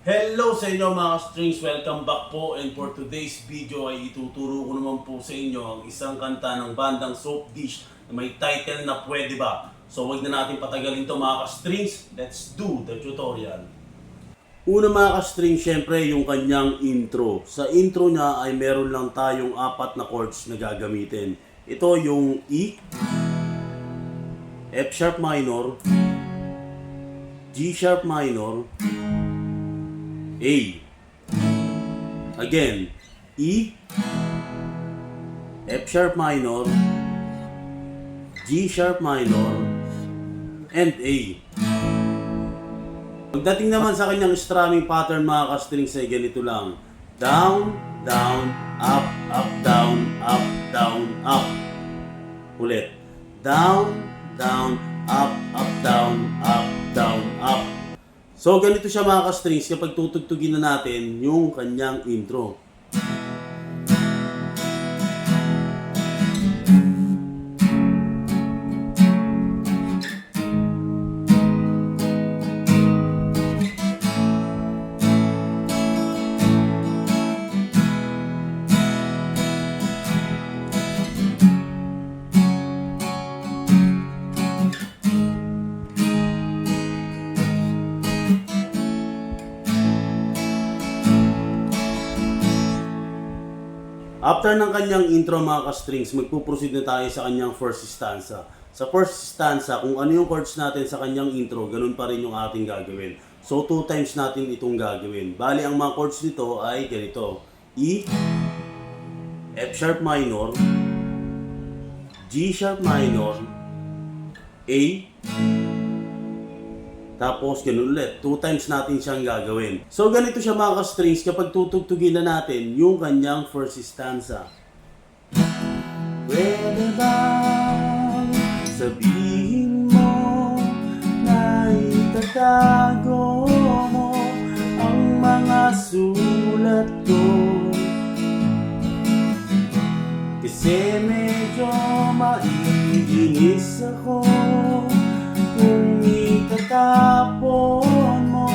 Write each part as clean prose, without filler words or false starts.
Hello sa inyo mga strings, welcome back po, and for today's video ay ituturo ko naman po sa inyo ang isang kanta ng bandang Soap Dish na may title na Pwede Ba? So wag na natin patagalin to mga strings, let's do the tutorial. Una mga strings, syempre yung kanyang intro. Sa intro niya ay meron lang tayong 4 na chords na gagamitin. Ito yung E, F sharp minor, G sharp minor, A. Again, E, F sharp minor, G sharp minor, and A. Pagdating naman sa kanyang strumming pattern mga ka-strings ay ganito lang. Down, down, up, up, down, up, down, up. Ulit. Down, down, up, up, down, up, down, up. So ganito siya mga ka-strings kapag tutugtugin na natin yung kanyang intro. After ng kanyang intro mga ka-strings, magpuproceed na tayo sa kanyang first stanza. Sa first stanza, kung ano yung chords natin sa kanyang intro, ganun pa rin yung ating gagawin. So 2 times natin itong gagawin. Bali, ang mga chords nito ay ganito. E, F sharp minor, G sharp minor, A, tapos ganun ulit. 2 times natin siyang gagawin. So ganito siya mga ka-strings kapag tutugtugin na natin yung kanyang first stanza. Pwede bang sabihin mo na itatago mo ang mga sulat ko? Kasi medyo maiinis ako kung itatapon mo.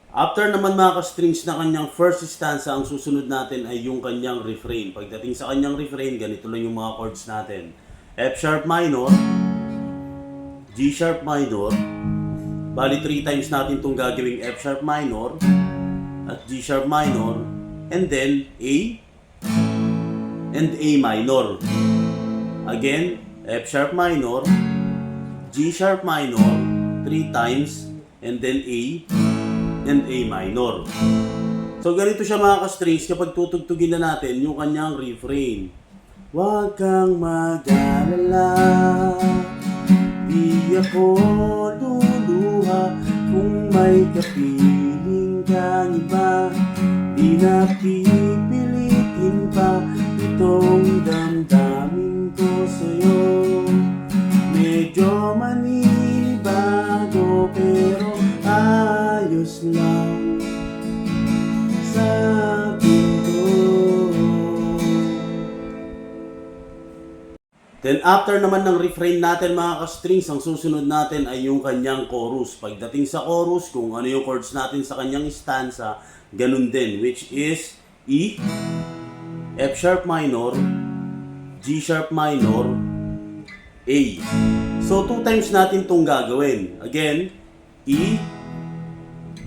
After naman mga ka-strings na kanyang first stanza, ang susunod natin ay yung kanyang refrain. Pagdating sa kanyang refrain, ganito lang yung mga chords natin. F sharp minor, G sharp minor, bali 3 times natin itong gagawing F sharp minor at G sharp minor, and then A and A minor. Again, F sharp minor, G sharp minor, 3 times, and then A and A minor. So ganito siya mga ka-strings kapag tutugtugin na natin yung kanyang refrain. Huwag kang mag-alala, di ako luluha kung may kapiling kang iba, di na pipilitin pa itong damdamin ko sa'yo. Medyo manibago pero ayos lang sa akin to. Then after naman ng refrain natin mga ka-strings, ang susunod natin ay yung kanyang chorus. Pagdating sa chorus, kung ano yung chords natin sa kanyang stanza, ganun din, which is E, F sharp minor, G sharp minor, A. So 2 times natin itong gagawin. Again, E,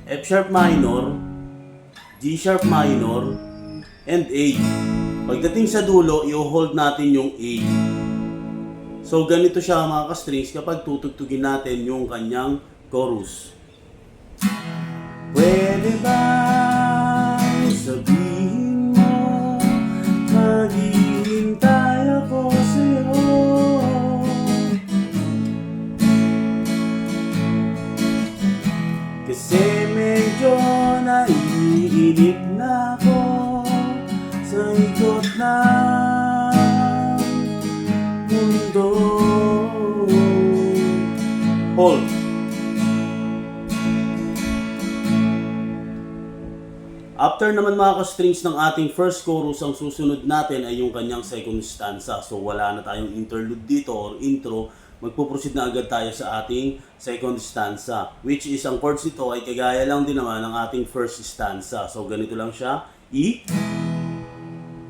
F sharp minor, G sharp minor, and A. Pagdating sa dulo, i-hold natin yung A. So ganito siya mga ka-strings kapag tutugtugin natin yung kanyang chorus. Pwede ba sabihin mo maghihintay ako sa'yo? Kasi medyo naiinip na ako sa ikot na mundo. Hold. After naman mga ka-strings ng ating first chorus, ang susunod natin ay yung kanyang second stanza. So wala na tayong interlude dito or intro, magpuproceed na agad tayo sa ating second stanza. Which is, ang chords nito ay kagaya lang din naman ng ating first stanza. So, ganito lang siya. E,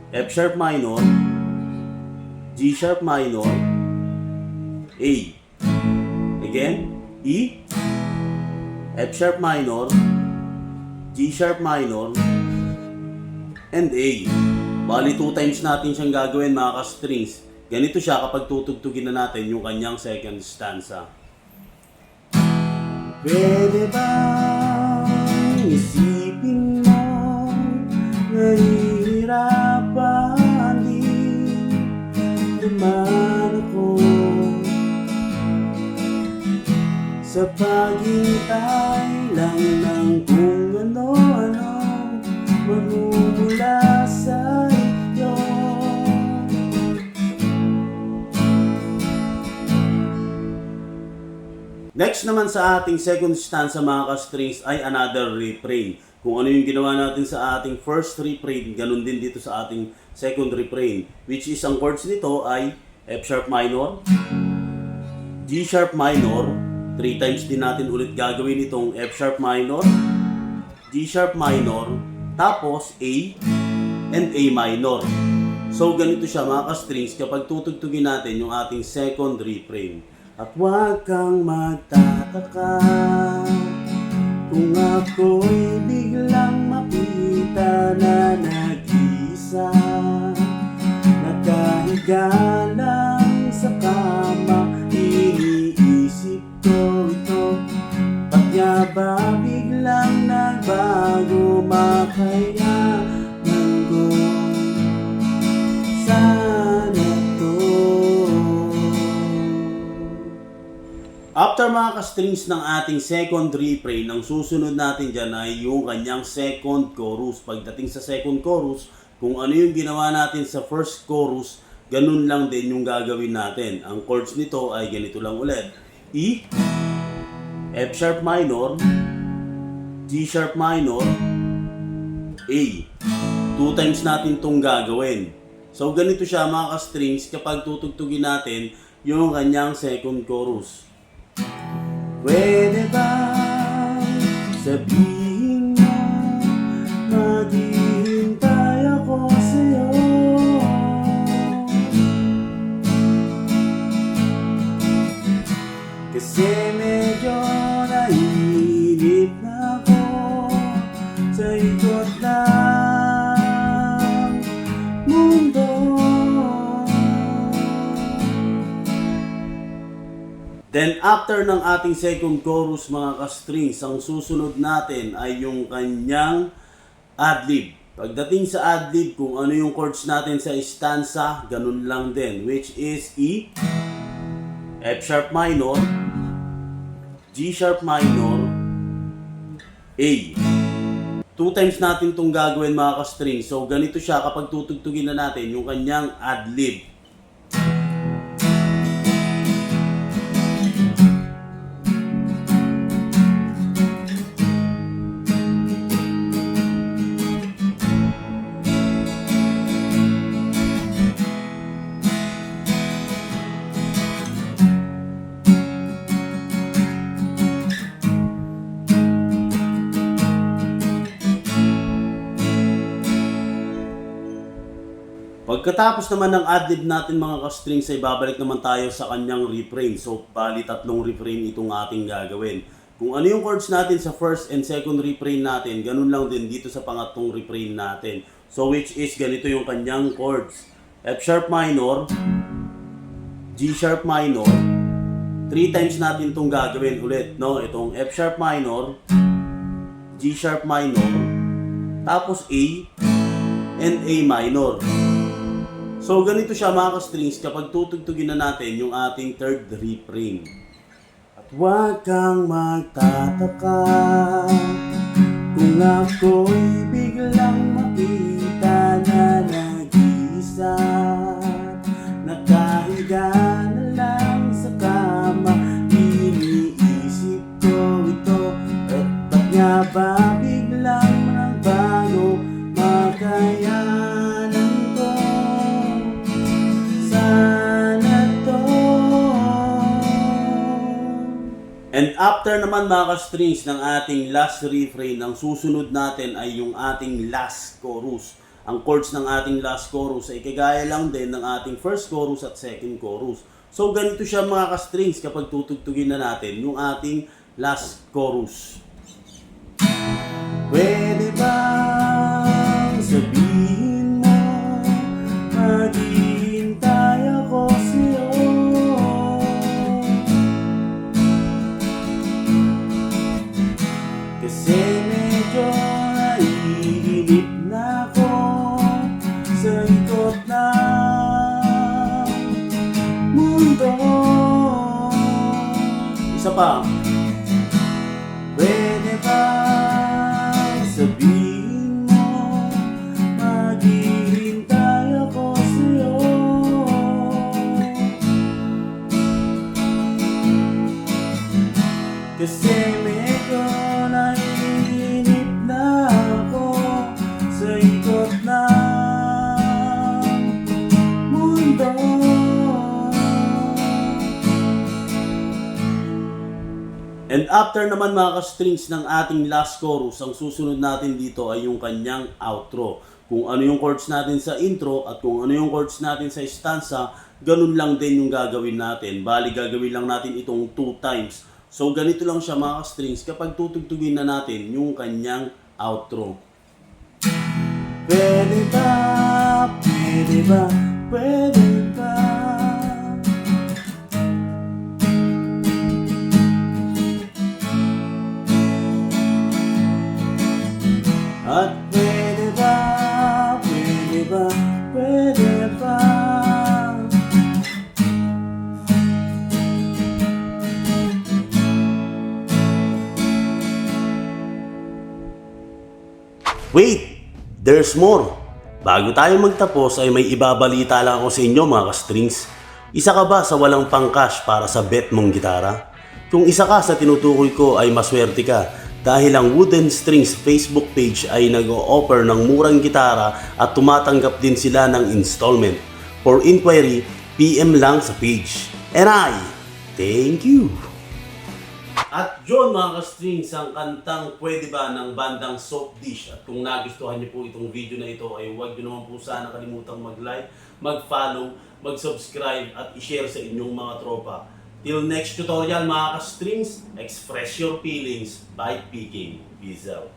F sharp minor, G sharp minor, A. Again, E, F sharp minor, G sharp minor, and A. Bali 2 times natin siyang gagawin mga ka-strings. Ganito siya kapag tutugtugin na natin yung kanyang second stanza. Pwede bang isipin mo, nahihirapan din naman ako sa paghintay lang ng kung ano-ano magmumula sa iyo. Next naman sa ating second stanza mga ka-strings ay another refrain. Kung ano yung ginawa natin sa ating first refrain, ganun din dito sa ating second refrain. Which is, ang chords nito ay F sharp minor, G sharp minor, 3 times din natin ulit gagawin itong F sharp minor, G sharp minor, tapos A and A minor. So ganito siya mga ka-strings kapag tutugtugin natin yung ating second refrain. At huwag kang magtataka kung ako'y biglang makita na nag-iisa, nakahiga lang sa kama. Iniisip ko ito, ba't nga ba biglang nagbago? Makayanan ko sana to. After mga ka-strings ng ating second refrain, ang susunod natin dyan ay yung kanyang second chorus. Pagdating sa second chorus, kung ano yung ginawa natin sa first chorus, ganun lang din yung gagawin natin. Ang chords nito ay ganito lang ulit. E, F sharp minor, G sharp minor, A. 2 times natin itong gagawin. So ganito siya mga ka-strings kapag tutugtugin natin yung kanyang second chorus. Pwede ba sabihin mo, maghihintay ako sa'yo? Kasi medyo naiinip na ako sa ikot ng mundo. Then after ng ating second chorus mga ka-strings, ang susunod natin ay yung kanyang adlib. Pagdating sa adlib, kung ano yung chords natin sa stanza, ganun lang din. Which is E, F sharp minor, G sharp minor, A. 2 times natin itong gagawin mga ka-strings. So ganito siya kapag tutugtugin na natin yung kanyang adlib. Pagkatapos naman ng adlib natin mga ka-strings ay babalik naman tayo sa kanyang refrain. So bali 3 refrain itong ating gagawin. Kung ano yung chords natin sa first and second refrain natin, ganun lang din dito sa pangatlong refrain natin. So which is ganito yung kanyang chords. F sharp minor, G sharp minor, 3 times natin itong gagawin ulit, no? Itong F sharp minor, G sharp minor, tapos A and A minor. So ganito siya mga ka-strings kapag tutugtugin na natin yung ating third refrain. At huwag kang magtataka kung ako'y biglang makita na nag-iisa, nakahiga na lang sa kama. Iniisip ko ito, at ba't nga ba biglang nagbago? Makayanan ko sana to. And after naman mga ka-strings ng ating last refrain, ang susunod natin ay yung ating last chorus. Ang chords ng ating last chorus ay kagaya lang din ng ating first chorus at second chorus. So ganito siya mga ka-strings kapag tutugtugin na natin yung ating last chorus. Pwede bang sabihin mo, maghihintay ako sa'yo? Kasi medyo naiinip na ako sa ikot ng mundo. Isa pa. Pwede ba sabihin mo, maghihintay ako sa'yo? Kasi medyo naiinip na ako sa ikot ng mundo. And after naman mga ka-strings ng ating last chorus, ang susunod natin dito ay yung kanyang outro. Kung ano yung chords natin sa intro at kung ano yung chords natin sa stanza, ganun lang din yung gagawin natin. Bali, gagawin lang natin itong 2 times. So, ganito lang siya mga ka-strings kapag tutugtugin na natin yung kanyang outro. Pwede ba, pwede ba, pwede ba? At pwede ba, pwede ba, pwede ba? Wait! There's more! Bago tayo magtapos ay may ibabalita lang ako sa inyo mga ka-strings. Isa ka ba sa walang pangcash para sa bet mong gitara? Kung isa ka sa tinutukoy ko ay maswerte ka dahil ang Wooden Strings Facebook page ay nag-o-offer ng murang gitara at tumatanggap din sila ng installment. For inquiry, PM lang sa page. And I thank you! At yun mga ka-strings, ang kantang Pwede Ba ng bandang Soap Dish. At kung nagustuhan niyo po itong video na ito ay huwag niyo naman po sana kalimutang mag-like, mag-follow, mag-subscribe at i-share sa inyong mga tropa. Till next tutorial mga ka-strings, express your feelings by picking. Peace out.